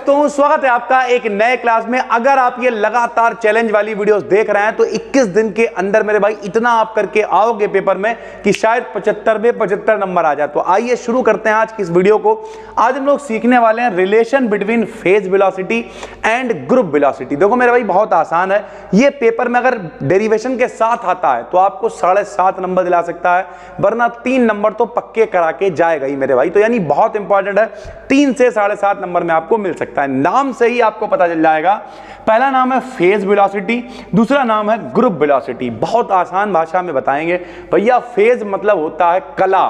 दोस्तों, स्वागत है आपका एक नए क्लास में। अगर आप ये लगातार चैलेंज वाली वीडियोस देख रहे हैं तो 21 दिन के अंदर मेरे भाई इतना आप करके आओगे पेपर में कि शायद 75 में 75 नंबर आ जाए। तो आइए शुरू करते हैं आज की इस वीडियो को। आज हम लोग सीखने वाले हैं relation between phase velocity and group velocity. देखो मेरे भाई, बहुत आसान है। ये पेपर में अगर डेरिवेशन के साथ आता है तो आपको 7.5 नंबर दिला सकता है, वरना 3 नंबर तो पक्के करा के जाएगा ही मेरे भाई। तो यानी बहुत इंपॉर्टेंट है, 3 से 7.5 नंबर में आपको मिल सकता है। नाम से ही आपको पता चल जाएगा। पहला नाम है फेज वेलोसिटी, दूसरा नाम है ग्रुप वेलोसिटी। बहुत आसान भाषा में बताएंगे भैया। फेज मतलब होता है कला,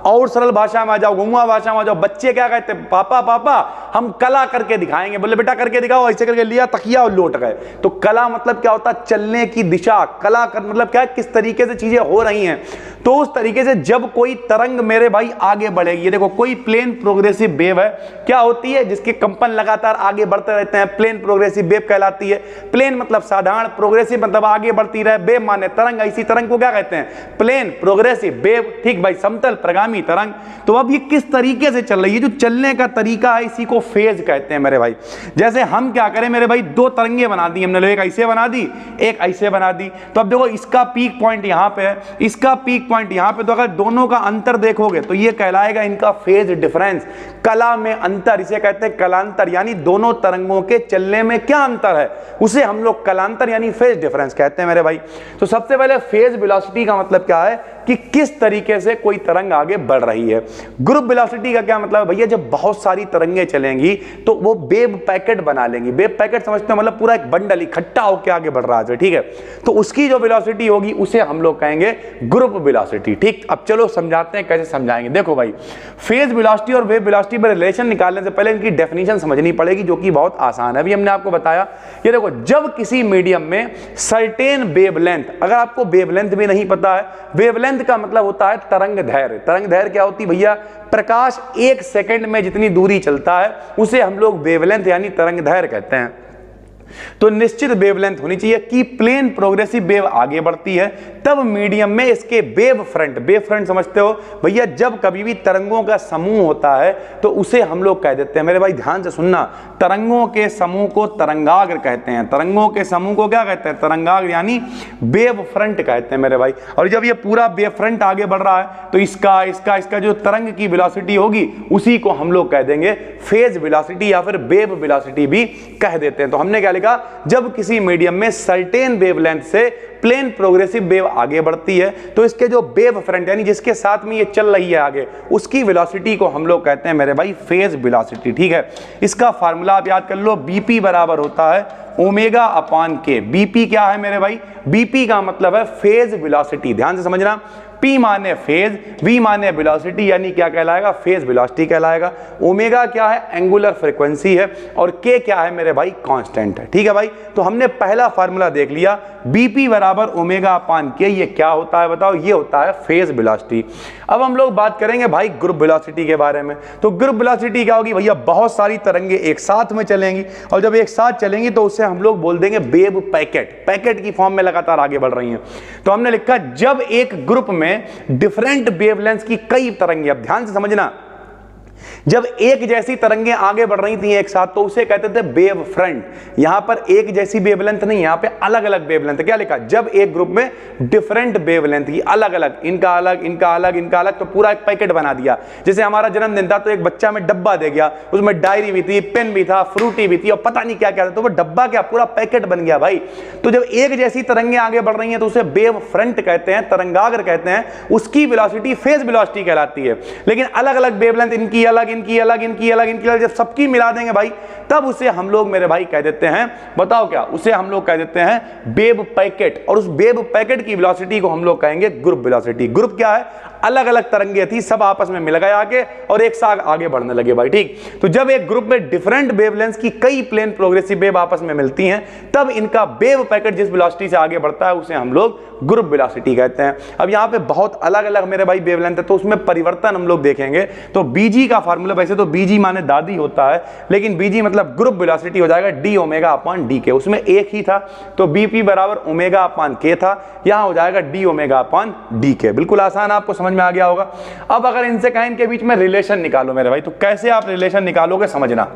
और सरल भाषा में आ जाओ, गुमुआ भाषा में आ जाओ। बच्चे क्या कहते हैं, पापा पापा हम कला करके दिखाएंगे। बोले बेटा करके दिखाओ, ऐसे करके लिया तकिया और लौट गए। तो कला मतलब क्या होता है, चलने की दिशा। कला कर मतलब क्या है, किस तरीके से चीजें हो रही हैं। तो उस तरीके से जब कोई तरंग मेरे भाई आगे बढ़ेगी, ये देखो कोई प्लेन प्रोग्रेसिव वेव है, क्या होती है, जिसके कंपन लगातार आगे बढ़ते रहते हैं, प्लेन प्रोग्रेसिव वेव कहलाती है। प्लेन मतलब साधारण, प्रोग्रेसिव मतलब आगे बढ़ती रहे, वेव माने तरंग। ऐसी तरंग को क्या कहते हैं, प्लेन प्रोग्रेसिव वेव। ठीक भाई, समतल प्रगामी तरंग। तो अब ये किस तरीके से चल रही है, जो चलने का तरीका है, इसी को फेज कहते हैं मेरे भाई। जैसे हम क्या करें मेरे भाई, 2 तरंगे बना दी हमने, एक ऐसे बना दी, एक ऐसे बना दी। तो अब देखो इसका पीक पॉइंट यहां पे है, इसका पीक पॉइंट यहां पे। तो अगर दोनों का अंतर देखोगे तो ये कहलाएगा इनका फेज डिफरेंस। कला में अंतर, इसे कहते हैं कलांतर। यानी दोनों तरंगों के चलने में क्या अंतर है, उसे हम लोग कलांतर यानी फेज डिफरेंस कहते हैं मेरे भाई। तो सबसे पहले फेज वेलोसिटी का मतलब क्या है कि किस तरीके से कोई तरंग आगे बढ़ रही है। ग्रुप वेलोसिटी का क्या मतलब है भैया, जब बहुत सारी तरंगें चलेंगी तो वो वेव पैकेट बना लेंगी। वेव पैकेट समझते हो, मतलब पूरा एक बंडल इकट्ठा होकर आगे बढ़ रहा है, ठीक है। तो उसकी जो वेलोसिटी होगी उसे हम लोग कहेंगे ग्रुप वेलोसिटी। ठीक, अब चलो समझाते हैं, कैसे समझाएंगे। देखो भाई, फेज वेलोसिटी और वेव वेलोसिटी में रिलेशन निकालने से पहले इनकी डेफिनेशन समझनी पड़ेगी, जो कि बहुत आसान है। अभी हमने आपको बताया, ये देखो, जब किसी मीडियम में सर्टेन वेवलेंथ, अगर आपको वेवलेंथ भी नहीं पता है, वेवलेंथ का मतलब होता है तरंग दैर्घ्य। तरंग दैर्घ्य क्या होती है भैया, प्रकाश 1 सेकंड में जितनी दूरी चलता है उसे हम लोग वेवलेंथ यानी तरंग दैर्घ्य कहते हैं। तो निश्चित वेवलेंथ होनी चाहिए कि प्लेन प्रोग्रेसिव वेव आगे बढ़ती है, तब मीडियम में इसके वेव फ्रंट समझते हो भैया, जब कभी भी तरंगों का समूह होता है तो उसे हम लोग कह देते हैं मेरे भाई, ध्यान से सुनना, तरंगों के समूह को तरंगाग्र कहते हैं। तरंगों के समूह को क्या कहते हैं, तरंगाग्र यानी वेव फ्रंट कहते हैं मेरे भाई। और जब ये पूरा वेव फ्रंट आगे बढ़ रहा है तो इसका जो तरंग की वेलोसिटी होगी उसी को हम लोग कह देंगे फेज वेलोसिटी या फिर वेव वेलोसिटी भी कह देते हैं। तो हमने क्या लिखा, जब किसी मीडियम में सर्टेन वेवलेंथ से प्लेन प्रोग्रेसिव वेव आगे बढ़ती है तो इसके जो वेव फ्रंट यानी जिसके साथ में ये चल रही है आगे, उसकी वेलोसिटी को हम लोग कहते हैं मेरे भाई फेज वेलोसिटी। ठीक है, इसका फार्मूला आप याद कर लो, बीपी बराबर होता है ओमेगा अपान के। बीपी क्या है मेरे भाई, बीपी का मतलब है फेज वेलोसिटी। ध्यान से समझना, P माने फेज, V माने वेलोसिटी, यानी क्या कहलाएगा, फेज वेलोसिटी कहलाएगा। ओमेगा क्या है, एंगुलर फ्रीक्वेंसी है, और K क्या है मेरे भाई, कांस्टेंट है। ठीक है भाई, तो हमने पहला फार्मूला देख लिया, BP बराबर ओमेगा अपान के। ये क्या होता है बताओ, ये होता है फेज वेलोसिटी। अब हम लोग बात करेंगे भाई ग्रुप वेलोसिटी के बारे में। तो ग्रुप वेलोसिटी क्या होगी भैया, बहुत सारी तरंगे एक साथ में चलेंगी, और जब एक साथ चलेंगी तो उसे हम लोग बोल देंगे वेव पैकेट। पैकेट की फॉर्म में लगातार आगे बढ़ रही हैं। तो हमने लिखा, जब एक ग्रुप में डिफरेंट वेवलेंथ की कई तरंगे, अब ध्यान से समझना, जब एक जैसी तरंगें आगे बढ़ रही थी एक साथ तो उसे कहते थे वेव फ्रंट। यहां पर एक जैसी वेवलेंथ नहीं, यहां पे अलग अलग वेवलेंथ। क्या लिखा, जब एक ग्रुप में डिफरेंट वेवलेंथ की अलग अलग, इनका अलग, इनका अलग, इनका अलग, तो पूरा एक पैकेट बना दिया। जैसे हमारा जन्मदिन था तो एक बच्चा में डब्बा दे गया, उसमें डायरी भी थी, पेन भी था, फ्रूटी भी थी, और पता नहीं क्या क्या था, तो वो डब्बा क्या पूरा पैकेट बन गया भाई। तो जब एक जैसी तरंगें आगे बढ़ रही हैं तो उसे वेव फ्रंट कहते हैं, तरंगाग्र कहते हैं। उसकी वेलोसिटी फेज वेलोसिटी कहलाती है। लेकिन अलग अलग वेवलेंथ, इनकी अलग, इनकी अलग, इनकी अलग, इनकी अलग, जब सबकी मिला देंगे भाई तब उसे हम लोग मेरे भाई कह देते हैं, बताओ क्या, उसे हम लोग कह देते हैं वेव पैकेट। और उस वेव पैकेट की वेलोसिटी को हम लोग कहेंगे ग्रुप वेलोसिटी। ग्रुप क्या है, अलग अलग तरंगे थी, सब आपस में मिल गए आगे और एक साथ आगे बढ़ने लगे भाई। ठीक, तो जब एक ग्रुप में डिफरेंट वेवलेंथ की कई प्लेन प्रोग्रेसिव वेव आपस में मिलती हैं तब इनका वेव पैकेट जिस वेलोसिटी से आगे बढ़ता है उसे हम लोग ग्रुप वेलोसिटी कहते हैं। अब यहाँ पे बहुत अलग अलग मेरे भाई वेवलेंथ है तो उसमें परिवर्तन हम लोग देखेंगे। तो बीजी का फार्मूला, वैसे तो बीजी माने दादी होता है, लेकिन बीजी मतलब ग्रुप वेलोसिटी हो जाएगा डी ओमेगा अपान डी के। उसमें एक ही था तो बीपी बराबर ओमेगा अपान के था, यहां हो जाएगा डी ओमेगा अपान डी के। बिल्कुल आसान, आपको समझ में आ गया होगा। अब अगर इनसे कहें इनके बीच में रिलेशन निकालो मेरे भाई, तो कैसे आप रिलेशन निकालोगे समझना।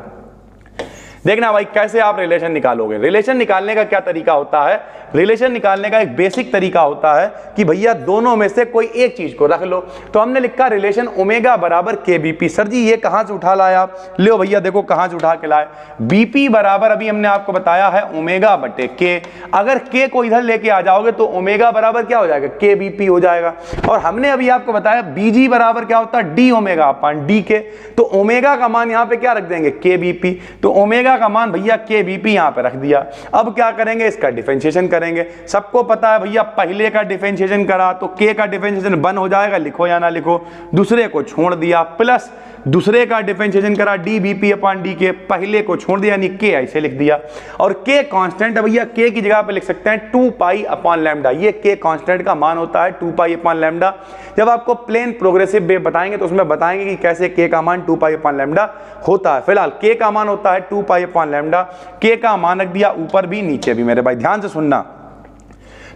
देखना भाई कैसे आप रिलेशन निकालोगे। रिलेशन निकालने का क्या तरीका होता है, रिलेशन निकालने का एक बेसिक तरीका होता है कि भैया दोनों में से कोई एक चीज को रख लो। तो हमने लिखा रिलेशन ओमेगा बराबर के बीपी। सर जी ये कहां से उठा लाया आप? लो भैया देखो कहां से उठा के लाए। बीपी बराबर अभी हमने आपको बताया है ओमेगा बटे के। अगर के को इधर लेके आ जाओगे तो ओमेगा बराबर क्या हो जाएगा, के बीपी हो जाएगा। और हमने अभी आपको बताया बीजी बराबर क्या होता है, डी ओमेगा अपन डी के। तो ओमेगा का मान यहां पे क्या रख देंगे, के बीपी। तो ओमेगा का मान भैया के बीपी यहां पे रख दिया। अब क्या करेंगे, इसका डिफरेंशिएशन करेंगे। सबको पता है भैया पहले का डिफरेंशिएशन करा तो के का डिफरेंशिएशन 1 हो जाएगा, लिखो या ना लिखो, दूसरे को छोड़ दिया, प्लस दूसरे का डिफरेंशिएशन करा डी बीपी अपॉन डी के, पहले को छोड़ दिया यानी के ऐसे लिख दिया। और के कांस्टेंट है भैया, के की जगह पे लिख सकते हैं 2 पाई अपॉन लैम्डा। ये के कांस्टेंट का मान होता है 2 पाई अपॉन लैम्डा। जब आपको प्लेन प्रोग्रेसिव वेव बताएंगे तो उसमें बताएंगे कि कैसे के का मान 2 पाई अपॉन लैम्डा होता है। फिलहाल के का मान होता है 2 पाई अपॉन लैम्डा। के का मान रख दिया ऊपर भी नीचे भी मेरे भाई, ध्यान से सुनना।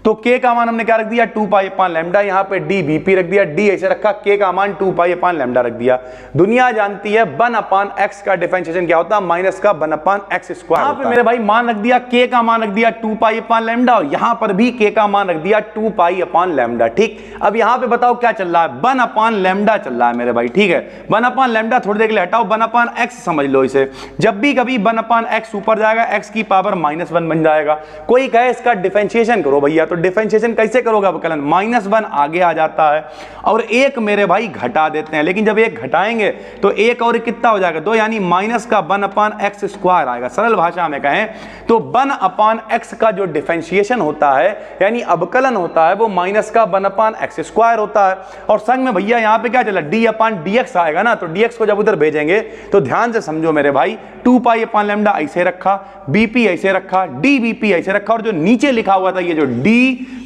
तो के का मान हमने क्या रख दिया, 2 पाई अपॉन लैम्डा। यहां पे डी बीपी रख दिया, डी ऐसे रखा, के का मान 2 पाई अपॉन लैम्डा रख दिया। दुनिया जानती है 1 अपॉन एक्स का डिफरेंशिएशन क्या होता है, माइनस का 1 अपॉन एक्स स्क्वायर। यहां पे मेरे भाई मान रख दिया, के का मान रख दिया 2 पाई अपॉन लैम्डा, और यहां पर भी के का मान रख दिया 2 पाई अपॉन लैम्डा। ठीक, अब यहां पे बताओ क्या चल रहा है, 1 अपॉन लैम्डा चल रहा है मेरे भाई। ठीक है, 1 अपॉन लैम्डा थोड़ी देर के लिए हटाओ, 1 अपॉन एक्स समझ लो इसे। जब भी कभी 1 अपॉन एक्स ऊपर जाएगा, एक्स की पावर -1 बन जाएगा। कोई कहे इसका डिफरेंशिएशन करो भैया, तो डिफरेंशिएशन कैसे करोगे अवकलन, -1 आगे आ जाता है और एक मेरे भाई घटा देते हैं। लेकिन जब एक घटाएंगे तो एक और कितना हो जाएगा, 2, यानी माइनस का 1 अपॉन एक्स स्क्वायर आएगा। सरल भाषा में कहें तो 1 अपॉन एक्स का जो डिफरेंशिएशन होता है यानी अवकलन होता है वो माइनस का 1 अपॉन एक्स स्क्वायर होता है। और संग में भैया यहां पे क्या चला, डी अपॉन डीएक्स आएगा ना, तो डीएक्स को जब उधर भेजेंगे तो ध्यान से समझो मेरे भाई, 2 पाई अपॉन लैम्डा ऐसे रखा, बीपी ऐसे रखा, डी बीपी ऐसे रखा, और जो नीचे लिखा हुआ था ये जो डी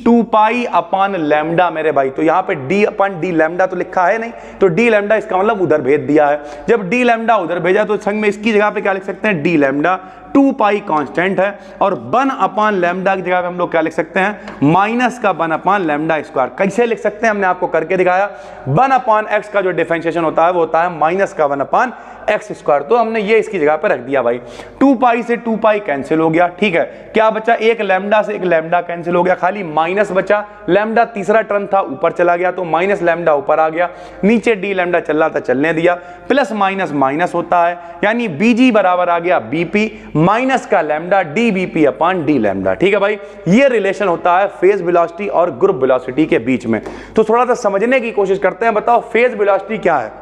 2 पाई अपॉन लैम्डा मेरे भाई, तो यहां पे डी अपॉन डी लैम्डा तो लिखा है नहीं, तो डी लैम्डा इसका मतलब उधर भेज दिया है। जब डी लैम्डा उधर भेजा तो संग में इसकी जगह पे क्या लिख सकते हैं, डी लैम्डा 2 पाई कांस्टेंट है, और 1 अपॉन लैम्डा की जगह पे हम लोग क्या लिख सकते हैं, माइनस का 1 अपॉन लैम्डा स्क्वायर। कैसे लिख सकते हैं हमने आपको करके दिखाया। 1 अपॉन एक्स का जो डिफरेंशिएशन होता है वो होता है माइनस का 1 अपॉन एक्स स्क्वायर। तो हमने ये इसकी जगह पे रख दिया भाई। 2 पाई से 2 पाई कैंसिल हो गया। ठीक है, क्या बचा, एक लैम्डा से एक लैम्डा कैंसिल हो गया, खाली माइनस बचा। लैम्डा तीसरा टर्म था ऊपर चला गया तो माइनस लैम्डा ऊपर आ गया, नीचे डी लैम्डा चल रहा था चलने दिया, प्लस माइनस माइनस होता है, यानी बीजी बराबर आ गया बीपी माइनस का lambda D BP upon D lambda. ठीक है भाई, ये रिलेशन होता है फेज वेलोसिटी और ग्रुप वेलोसिटी के बीच में। तो थोड़ा सा समझने की कोशिश करते हैं। बताओ फेज वेलोसिटी क्या है।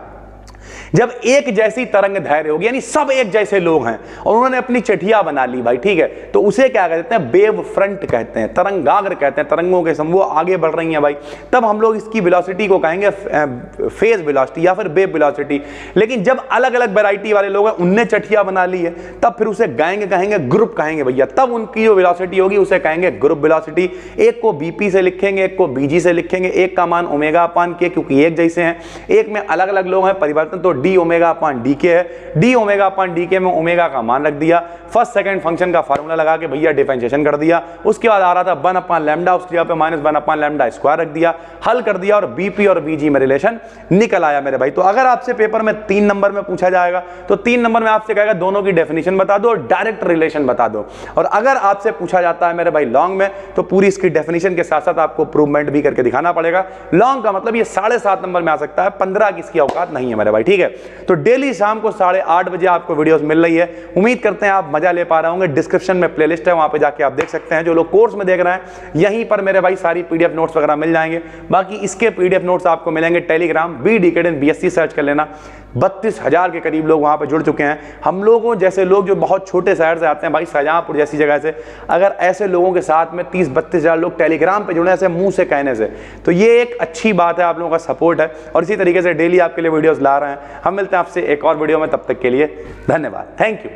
जब एक जैसी तरंग दैर्घ्य होगी, यानी सब एक जैसे लोग हैं और उन्होंने अपनी चटिया बना ली भाई, ठीक है, तो उसे क्या कहते हैं, वेव फ्रंट कहते हैं, तरंगाग्र कहते हैं, तरंगों के समूह आगे बढ़ रही हैं भाई, तब हम लोग इसकी वेलोसिटी को कहेंगे फेज वेलोसिटी या फिर वेव वेलोसिटी। लेकिन जब अलग अलग वैरायटी वाले लोग हैं, उनने चटिया बना ली है, तब फिर उसे कहेंगे ग्रुप कहेंगे भैया, तब उनकी जो वेलोसिटी होगी उसे कहेंगे ग्रुप वेलोसिटी। एक को बीपी से लिखेंगे, एक को बीजी से लिखेंगे, एक का मान ओमेगा अपान के, क्योंकि एक जैसे हैं, एक में अलग अलग लोग हैं परिवर्तन, तो डी ओमेगा अपान डी के है। डी ओमेगा अपान डी के में ओमेगा का मान रख दिया, फर्स्ट सेकंड फंक्शन का फार्मूला लगा के भैया डिफरेंशिएशन कर दिया। उसके बाद आ रहा था 1 अपान लैम्डा, उसकी जगह पे -1 अपान लैम्डा स्क्वायर रख दिया, हल कर दिया और बीपी और बीजी में रिलेशन निकल आया मेरे भाई। तो अगर आपसे पेपर में 3 नंबर में पूछा जाएगा तो 3 नंबर में आपसे कहेगा दोनों की डेफिनेशन बता दो और डायरेक्ट रिलेशन बता दो। और अगर आपसे पूछा जाता है मेरे भाई लॉन्ग में, तो पूरी इसकी डेफिनेशन के साथ साथ आपको प्रूवमेंट भी करके दिखाना पड़ेगा। लॉन्ग का मतलब ये 7.5 नंबर में आ सकता है, 15 की इसकी औकात नहीं है मेरे भाई, ठीक है। तो डेली शाम को 8:30 बजे आपको वीडियोस मिल रही है, उम्मीद करते हैं आप मजा ले पा रहे होंगे। डिस्क्रिप्शन में प्लेलिस्ट है, वहां पे जाके आप देख सकते हैं। जो लोग कोर्स में देख रहे हैं यहीं पर मेरे भाई सारी पीडीएफ नोट्स वगैरह मिल जाएंगे। बाकी इसके पीडीएफ नोट्स आपको मिलेंगे टेलीग्राम BDKD BSc सर्च कर लेना। 32,000 के करीब लोग वहां पे जुड़ चुके हैं। हम लोगों जैसे लोग जो बहुत छोटे शहर से आते हैं भाई, शाहजहांपुर जैसी जगह से, अगर ऐसे लोगों के साथ में 30-32,000 लोग टेलीग्राम पे जुड़े ऐसे मुंह से कहने से, तो ये एक अच्छी बात है, आप लोगों का सपोर्ट है। और इसी तरीके से डेली आपके लिए वीडियोस ला रहे हैं। हम मिलते हैं आपसे एक और वीडियो में, तब तक के लिए धन्यवाद, थैंक यू।